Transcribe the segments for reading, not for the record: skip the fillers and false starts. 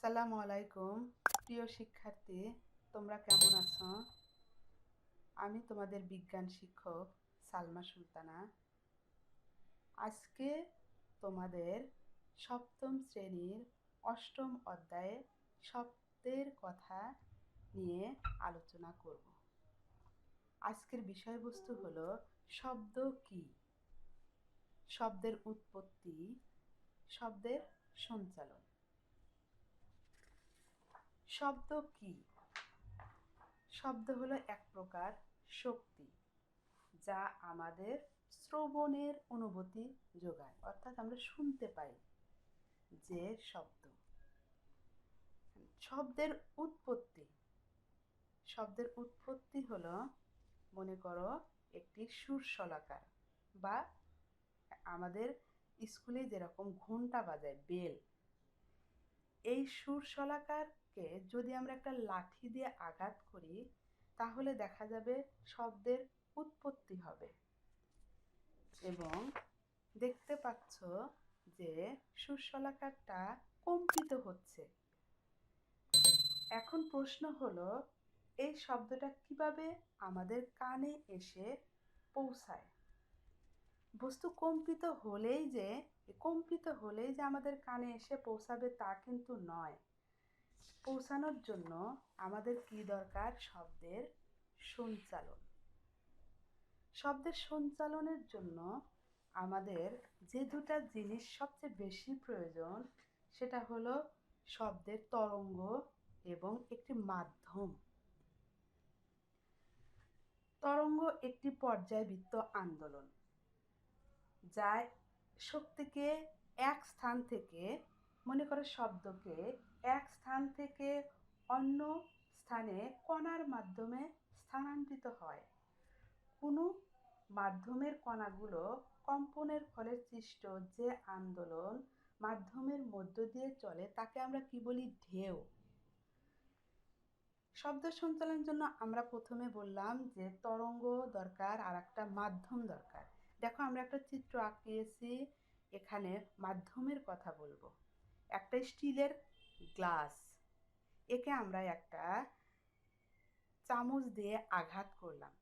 আসসালামু আলাইকুম। প্রিয় শিক্ষার্থী, তোমরা কেমন আছো? আমি তোমাদের বিজ্ঞান শিক্ষক সালমা সুলতানা। আজকে তোমাদের সপ্তম শ্রেণীর অষ্টম অধ্যায়ে শব্দের কথা নিয়ে আলোচনা করব। আজকের বিষয়বস্তু হলো শব্দ কি, শব্দের উৎপত্তি, শব্দের সঞ্চালন। শব্দ কি? শব্দ হলো এক প্রকার শক্তি যা আমাদের শ্রবণের অনুভূতি যোগায়, অর্থাৎ আমরা শুনতে পাই যে শব্দ। শব্দের উৎপত্তি, শব্দের উৎপত্তি হলো, মনে করো একটি সুরশলাকার বা আমাদের স্কুলে যেরকম ঘন্টা বাজায় বেল, এই সুরশলাকারকে যদি আমরা একটা লাঠি দিয়ে আঘাত করি তাহলে দেখা যাবে শব্দের উৎপত্তি হবে। এবং দেখতে পাচ্ছ যে সুরশলাকারটা কম্পিত হচ্ছে। এখন প্রশ্ন হলো, এই শব্দটা কিভাবে আমাদের কানে এসে পৌঁছায়? বস্তু কম্পিত হলেই যে আমাদের কানে এসে পৌঁছাবে তা কিন্তু নয়। পৌঁছানোর জন্য আমাদের কি দরকার? শব্দের সঞ্চালন। শব্দের সঞ্চালনের জন্য আমাদের যে দুটা জিনিস সবচেয়ে বেশি প্রয়োজন সেটা হলো শব্দের তরঙ্গ এবং একটি মাধ্যম। তরঙ্গ একটি পর্যায়বৃত্ত আন্দোলন যা শক্তিকে এক স্থান থেকে, মনে করো শব্দকে এক স্থান থেকে অন্য স্থানে কণার মাধ্যমে স্থানান্তরিত হয়। কোনো মাধ্যমের কণাগুলো কম্পনের ফলে সৃষ্ট যে আন্দোলন মাধ্যমের মধ্য দিয়ে চলে তাকে আমরা কি বলি? ঢেউ। শব্দ সঞ্চালনের জন্য আমরা প্রথমে বললাম যে তরঙ্গ দরকার আর একটা মাধ্যম দরকার। দেখো আমরা একটা চিত্র আঁকিয়েছি, এখানে মাধ্যমের কথা বলবো। একটা স্টিলের গ্লাস, একে আমরা একটা চামচ দিয়ে আঘাত করলাম।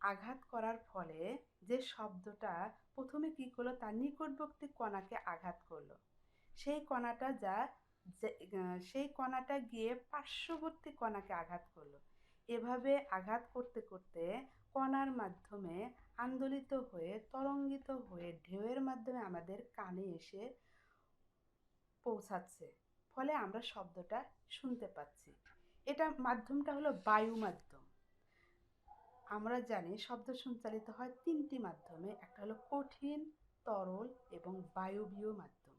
আঘাত করার ফলে যে শব্দটা প্রথমে কি করলো, তার নিকটবর্তী কণাকে আঘাত করলো। সেই কণাটা গিয়ে পার্শ্ববর্তী কণাকে আঘাত করলো। এভাবে আঘাত করতে করতে কণার মাধ্যমে আন্দোলিত হয়ে তরঙ্গিত হয়ে ঢেউয়ের মাধ্যমে আমাদের কানে এসে পৌঁছাচ্ছে, ফলে আমরা শব্দটা শুনতে পাচ্ছি। এটা মাধ্যমটা হলো বায়ু মাধ্যম। আমরা জানি শব্দ সঞ্চালিত হয় তিনটি মাধ্যমে, একটা হলো কঠিন, তরল এবং বায়বীয় মাধ্যম।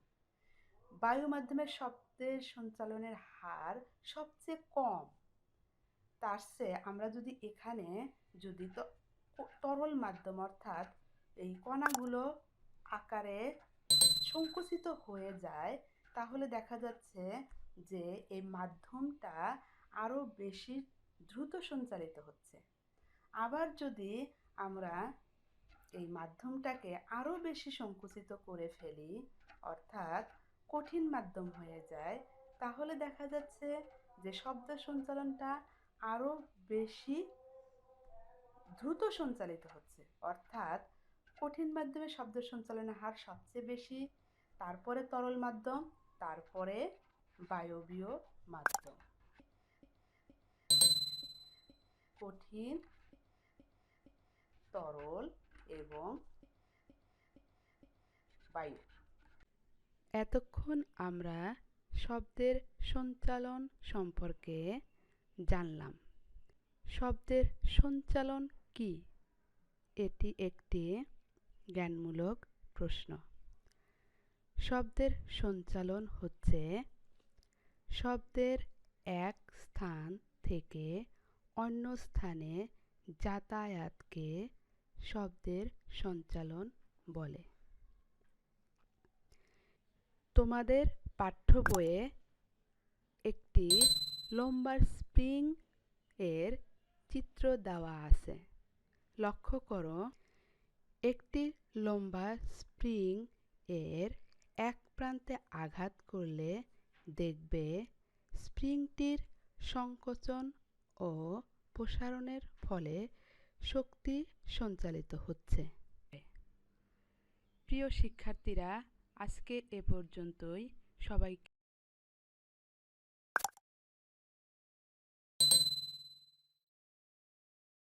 বায়ু মাধ্যমের শব্দের সঞ্চালনের হার সবচেয়ে কম। তার চেয়ে আমরা যদি এখানে যদি তরল মাধ্যম, অর্থাৎ এই কণাগুলো আকারে সংকুচিত হয়ে যায়, তাহলে দেখা যাচ্ছে যে এই মাধ্যমটা আরও বেশি দ্রুত সঞ্চালিত হচ্ছে। আবার যদি আমরা এই মাধ্যমটাকে আরও বেশি সংকুচিত করে ফেলি, অর্থাৎ কঠিন মাধ্যম হয়ে যায়, তাহলে দেখা যাচ্ছে যে শব্দ সঞ্চালনটা আরও বেশি দ্রুত সঞ্চালিত হচ্ছে। অর্থাৎ কঠিন মাধ্যমে শব্দ সঞ্চালনের হার সবচেয়ে বেশি, তারপরে তরল মাধ্যম, তারপরে বায়বীয় মাধ্যম। কঠিন, তরল এবং বায়ু। এতক্ষণ আমরা শব্দের সঞ্চালন সম্পর্কে জানলাম। শব্দের সঞ্চালন কি? এটি একটি জ্ঞানমূলক প্রশ্ন। শব্দের সঞ্চালন হচ্ছে শব্দের এক স্থান থেকে অন্য স্থানে যাতায়াতকে শব্দের সঞ্চালন বলে। তোমাদের পাঠ্য বইয়ে একটি লম্বা স্প্রিং এর চিত্র দেওয়া আছে। লক্ষ্য করো, একটি লম্বা স্প্রিং এর এক প্রান্তে আঘাত করলে দেখবে রিংটির সংকোচন ও প্রসারণের ফলে শক্তি সঞ্চালিত হচ্ছে। প্রিয় শিক্ষার্থীরা, আজকে এ পর্যন্তই। সবাইকে